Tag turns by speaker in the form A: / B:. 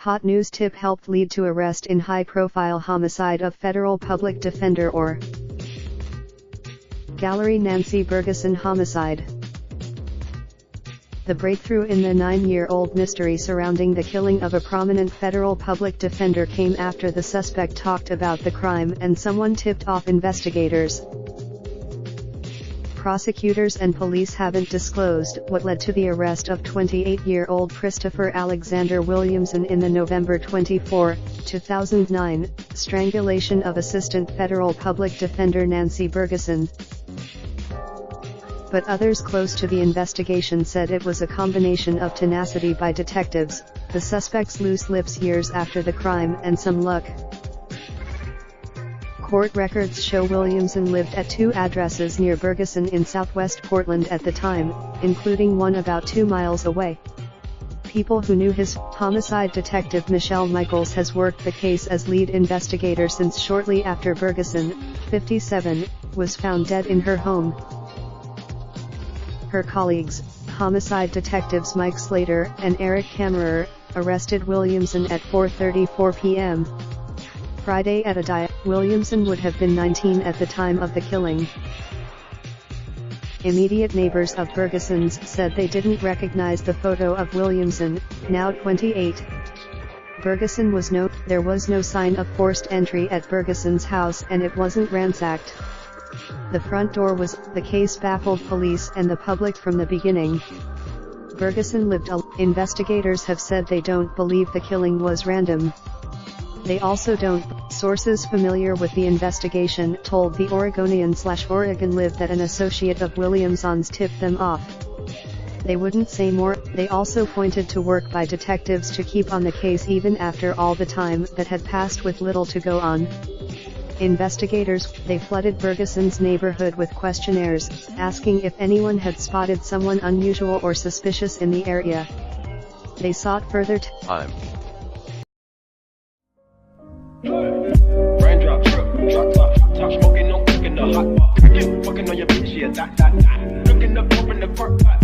A: Hot news tip helped lead to arrest in high-profile homicide of federal public defender or Gallery Nancy Bergeson homicide. The breakthrough in the 9-year-old mystery surrounding the killing of a prominent federal public defender came after the suspect talked about the crime and someone tipped off investigators. Prosecutors and police haven't disclosed what led to the arrest of 28-year-old Christopher Alexander Williamson in the November 24, 2009, strangulation of Assistant Federal Public Defender Nancy Bergeson. But others close to the investigation said it was a combination of tenacity by detectives, the suspect's loose lips years after the crime, and some luck. Court records show Williamson lived at 2 addresses near Bergeson in southwest Portland at the time, including one about 2 miles away. People who knew his homicide detective Michelle Michaels has worked the case as lead investigator since shortly after Bergeson, 57, was found dead in her home. Her colleagues, homicide detectives Mike Slater and Eric Kammerer, arrested Williamson at 4:34 p.m. Friday at a dive. Williamson would have been 19 at the time of the killing. Immediate neighbors of Bergeson's said they didn't recognize the photo of Williamson, now 28. There was no sign of forced entry at Bergeson's house and it wasn't ransacked. The front door was. The case baffled police and the public from the beginning. Bergeson lived alone. Investigators have said they don't believe the killing was random. They also don't. Sources familiar with the investigation told the Oregonian/Oregon Live that an associate of Williamson's tipped them off. They wouldn't say more. They also pointed to work by detectives to keep on the case even after all the time that had passed with little to go on. Investigators, they flooded Bergeson's neighborhood with questionnaires, asking if anyone had spotted someone unusual or suspicious in the area. They sought further
B: time.
C: Raindrop, truck top, smoking, no cooking the hot pot. Fucking on your bitch, yeah, that. Looking up, open the park pot.